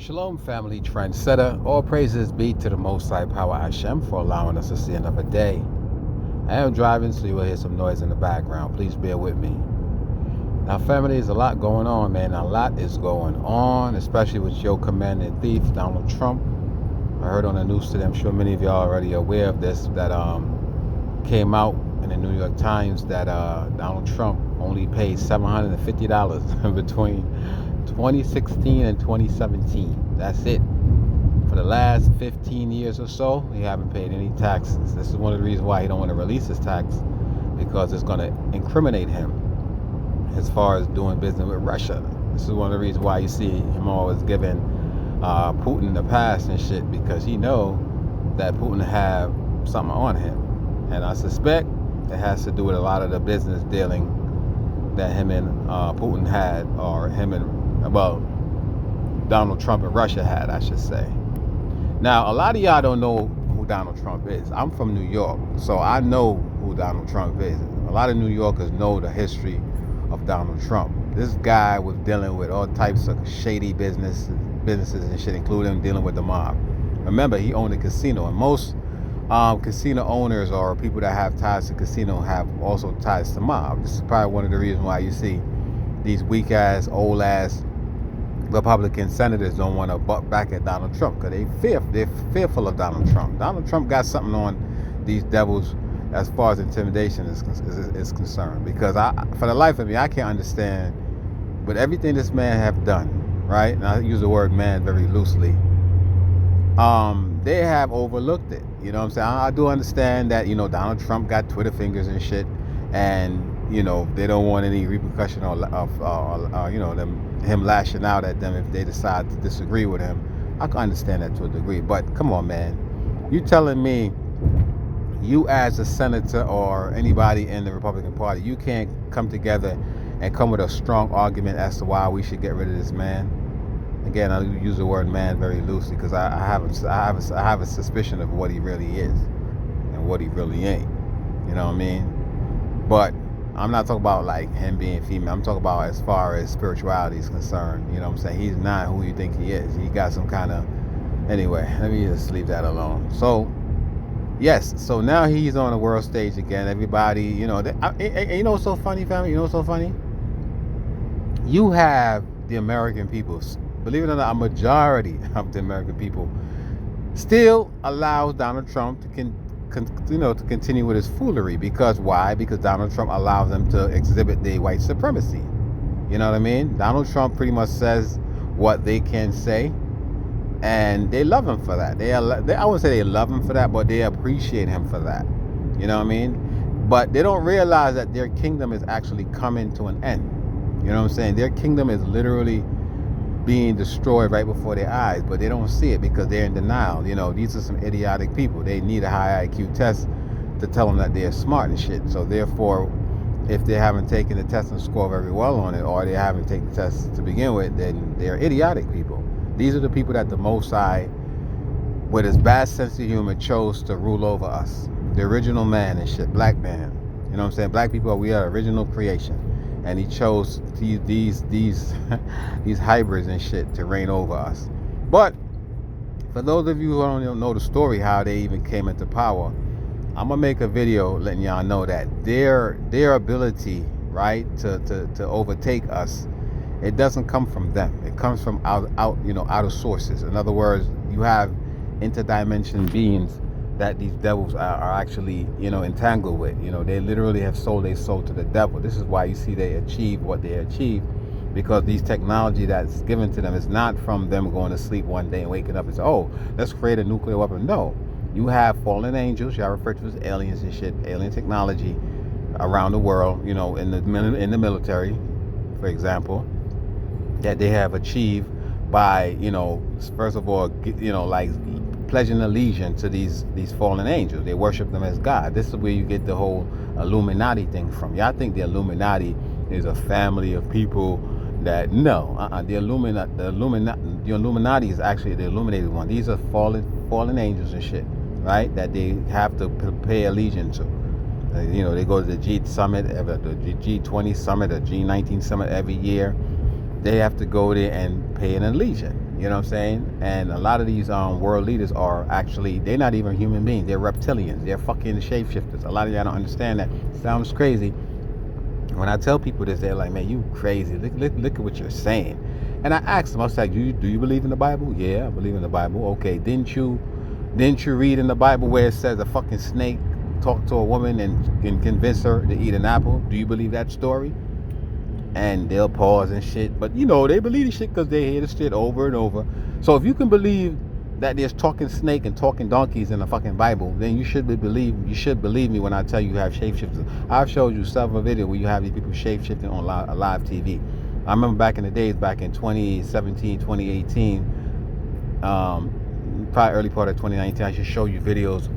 Shalom, family trendsetter. All praises be to the Most High Power Hashem for allowing us to see another day. I am driving, so you will hear some noise in the background. Please bear with me. Now, family, there's a lot going on, man. A lot is going on, especially with your commander thief, Donald Trump. I heard on the news today, I'm sure many of y'all are already aware of this, that came out in the New York Times that Donald Trump only paid $750 between 2016 and 2017. That's it. For the last 15 years or so, he haven't paid any taxes. This is one of the reasons why he don't want to release his tax, because it's going to incriminate him as far as doing business with Russia. This is one of the reasons why you see him always giving Putin the pass and shit, because he know that Putin have something on him. And I suspect it has to do with a lot of the business dealing that him and Putin had, or him and, well, Donald Trump and Russia had, I should say. Now, a lot of y'all don't know who Donald Trump is. I'm from New York, so I know who Donald Trump is. A lot of New Yorkers know the history of Donald Trump. This guy was dealing with all types of shady businesses and shit, including dealing with the mob. Remember, he owned a casino, and most casino owners or people that have ties to casino have also ties to mob. This is probably one of the reasons why you see these weak-ass, old-ass Republican senators don't want to butt back at Donald Trump, because they're fearful of Donald Trump. Donald Trump got something on these devils as far as intimidation is concerned, because for the life of me, I can't understand, with everything this man have done, right? And I use the word man very loosely. They have overlooked it. You know what I'm saying? I do understand that, Donald Trump got Twitter fingers and shit, and they don't want any repercussion of him lashing out at them if they decide to disagree with him. I can understand that to a degree, but come on, man. You telling me you as a senator or anybody in the Republican Party, you can't come together and come with a strong argument as to why we should get rid of this man? Again, I use the word man very loosely, because I have a suspicion of what he really is and what he really ain't. You know what I mean? But I'm not talking about like him being female. I'm talking about as far as spirituality is concerned. You know what I'm saying? He's not who you think he is. He got some kind of... Anyway, let me just leave that alone. So, yes. So now he's on the world stage again. Everybody, you know what's so funny, family? You know what's so funny? You have the American people, believe it or not, a majority of the American people still allows Donald Trump to continue with his foolery. Because why? Because Donald Trump allows them to exhibit their white supremacy. You know what I mean? Donald Trump pretty much says what they can say, and they love him for that. I wouldn't say they love him for that, but they appreciate him for that. You know what I mean? But they don't realize that their kingdom is actually coming to an end. You know what I'm saying? Their kingdom is literally being destroyed right before their eyes, but they don't see it because they're in denial. These are some idiotic people. They need a high IQ test to tell them that they're smart and shit. So therefore, if they haven't taken the test and score very well on it, or they haven't taken the test to begin with, then they're idiotic people. These are the people that the Most High, with his bad sense of humor, chose to rule over us. The original man and shit, black man. You know what I'm saying? Black people, we are original creation. And he chose these hybrids and shit to reign over us. But for those of you who don't know the story, how they even came into power, I'm gonna make a video letting y'all know that their ability, right, to overtake us, it doesn't come from them. It comes from outer sources. In other words, you have interdimension beings that these devils are actually, entangled with. They literally have sold their soul to the devil. This is why you see they achieve what they achieve, because these technology that's given to them is not from them going to sleep one day and waking up and say, oh, let's create a nuclear weapon. No, you have fallen angels, y'all refer to as aliens and shit, alien technology around the world, in the military, for example, that they have achieved by, first of all, like pledging allegiance to these fallen angels. They worship them as God. This is where you get the whole Illuminati thing from. Y'all think the Illuminati is a family of people that... No. The Illuminati is actually the illuminated one. These are fallen angels and shit, right? That they have to pay allegiance to. They go to the G summit, the G20 summit, the G19 summit every year. they have to go there and pay an allegiance. You know what I'm saying? And a lot of these world leaders are actually, they're not even human beings. They're reptilians. They're fucking shapeshifters. A lot of y'all don't understand that. Sounds crazy. When I tell people this, they're like, man, you crazy. Look at what you're saying. And I asked them, I was like, do you believe in the Bible? Yeah, I believe in the Bible. Okay, didn't you read in the Bible where it says a fucking snake talked to a woman and convinced her to eat an apple? Do you believe that story? And they'll pause and shit. But, you know, they believe the shit because they hear the shit over and over. So if you can believe that there's talking snake and talking donkeys in the fucking Bible, then you should believe me when I tell you have shapeshifters. I've showed you several videos where you have these people shapeshifting on live TV. I remember back in the days, back in 2017, 2018, probably early part of 2019, I should show you videos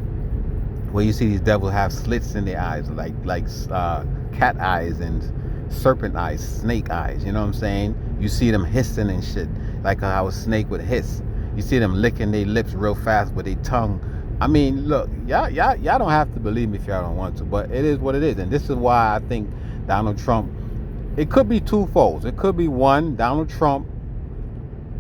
where you see these devils have slits in their eyes, like cat eyes and serpent eyes, snake eyes. You know what I'm saying? You see them hissing and shit, like how a snake would hiss. You see them licking their lips real fast with their tongue. I mean, look, y'all don't have to believe me if y'all don't want to, but it is what it is. And this is why I think Donald Trump, it could be twofold. It could be one, Donald Trump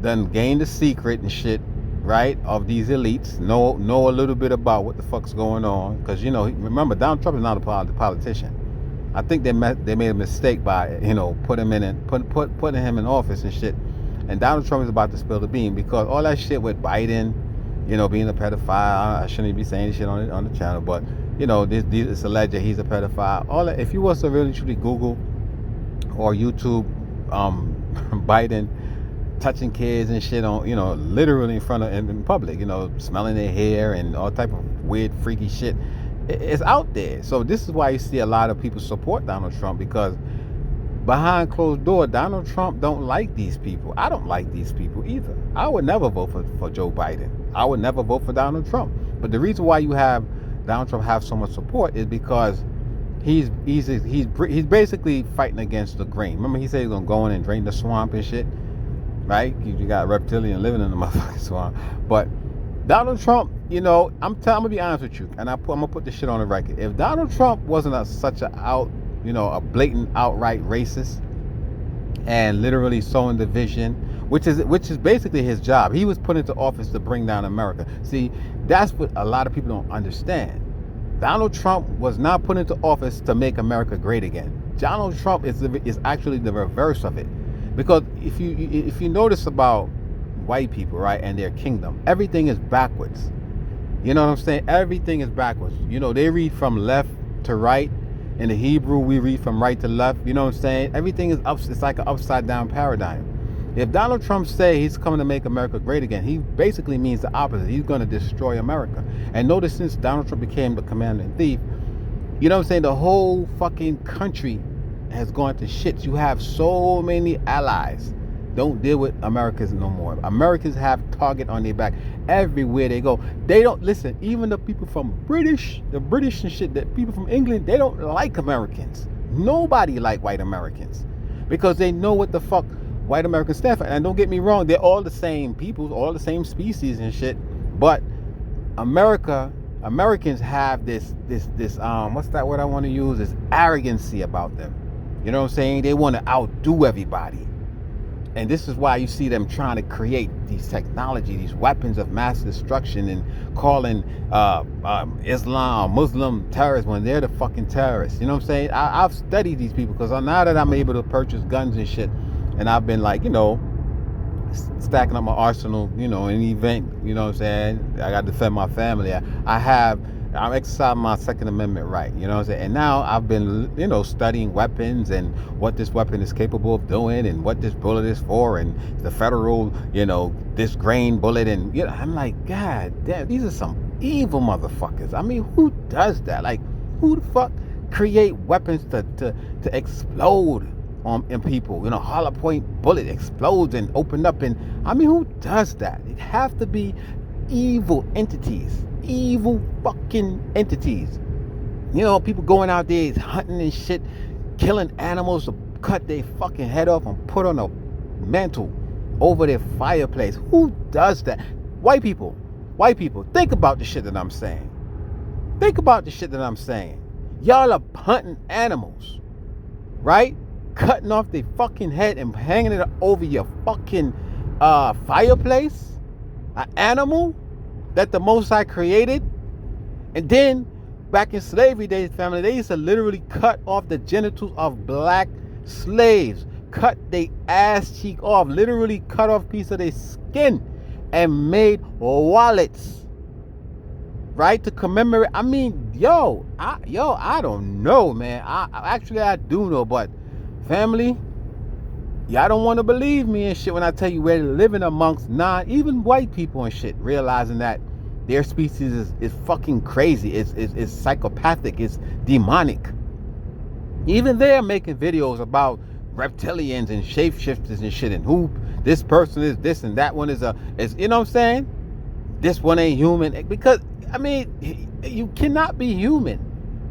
done gained the secret and shit, right, of these elites, know a little bit about what the fuck's going on. Because, you know, remember, Donald Trump is not a politician. I think they made a mistake by, you know, putting him in office and shit. And Donald Trump is about to spill the bean because all that shit with Biden, you know, being a pedophile. I shouldn't be saying this shit on the channel, but, you know, it's alleged he's a pedophile. All that, if you was to really truly Google or YouTube Biden touching kids and shit on, you know, literally in public, you know, smelling their hair and all type of weird freaky shit, it's out there. So this is why you see a lot of people support Donald Trump, because behind closed door, Donald Trump don't like these people. I don't like these people either. I would never vote for Joe Biden. I would never vote for Donald Trump. But the reason why you have Donald Trump have so much support is because he's basically fighting against the grain. Remember, he said he's gonna go in and drain the swamp and shit, right? You got a reptilian living in the motherfucking swamp. But Donald Trump, you know, I'm gonna be honest with you, and I'm gonna put this shit on the record. If Donald Trump wasn't such a blatant, outright racist and literally sowing division, which is basically his job. He was put into office to bring down America. See, that's what a lot of people don't understand. Donald Trump was not put into office to make America great again. Donald Trump is actually the reverse of it. Because if you notice about white people, right, and their kingdom, everything is backwards. You know what I'm saying? Everything is backwards. You know, they read from left to right. In the Hebrew, we read from right to left. You know what I'm saying? Everything is it's like an upside down paradigm. If Donald Trump say he's coming to make America great again, he basically means the opposite. He's going to destroy America. And notice, since Donald Trump became the commander-in-chief, you know what I'm saying, the whole fucking country has gone to shit. You have so many allies. Don't deal with Americans no more. Americans have target on their back everywhere they go. They don't listen. Even the people from the British and shit, the people from England, they don't like Americans. Nobody like white Americans, because they know what the fuck white Americans stand for. And don't get me wrong, they're all the same people, all the same species and shit. But Americans have this what's that word I want to use? This arrogancy about them. You know what I'm saying? They want to outdo everybody. And this is why you see them trying to create these technology, these weapons of mass destruction, and calling Islam, Muslim terrorists when they're the fucking terrorists. You know what I'm saying? I've studied these people, because now that I'm able to purchase guns and shit, and I've been like, you know, stacking up my arsenal, you know, in the event, you know what I'm saying, I got to defend my family. I'm exercising my Second Amendment right, you know what I'm saying? And now I've been, you know, studying weapons and what this weapon is capable of doing and what this bullet is for, and the federal, you know, this grain bullet. And, you know, I'm like, God damn, these are some evil motherfuckers. I mean, who does that? Like, who the fuck create weapons to explode in people? You know, hollow point bullet explodes and open up. And I mean, who does that? It have to be evil entities. Evil fucking entities. You know, people going out there hunting and shit, killing animals to cut their fucking head off and put on a mantle over their fireplace. Who does that? White people. Think about the shit that I'm saying. Y'all are hunting animals, right? cutting off their fucking head and hanging it over your fucking fireplace, an animal that the Most High created. And then back in slavery days, family, they used to literally cut off the genitals of black slaves, cut their ass cheek off, literally cut off a piece of their skin and made wallets, right, to commemorate. I mean, I don't know, man. I do know, but family, y'all don't want to believe me and shit when I tell you we're living amongst even white people and shit, realizing that their species is fucking crazy. It's psychopathic. It's demonic. Even they're making videos about reptilians and shapeshifters and shit, and who this person is this and that one is you know what I'm saying? This one ain't human. Because, I mean, you cannot be human.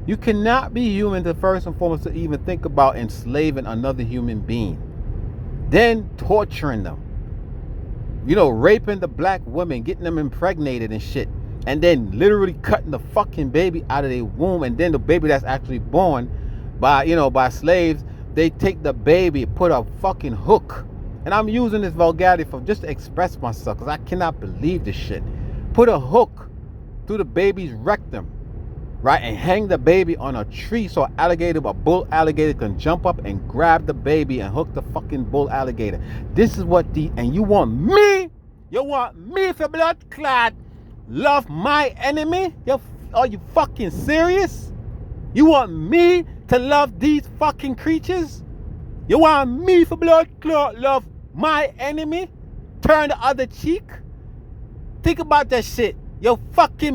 You cannot be human to first and foremost to even think about enslaving another human being. Then torturing them. You know, raping the black women, getting them impregnated and shit. And then literally cutting the fucking baby out of their womb. And then the baby that's actually born by slaves, they take the baby, put a fucking hook. And I'm using this vulgarity for just to express myself, because I cannot believe this shit. Put a hook through the baby's rectum, right? And hang the baby on a tree so a bull alligator can jump up and grab the baby and hook the fucking bull alligator. This is what and you want me for blood clot love my enemy? Are you fucking serious? You want me to love these fucking creatures? You want me for blood clot love my enemy? Turn the other cheek? Think about that shit. Yo fucking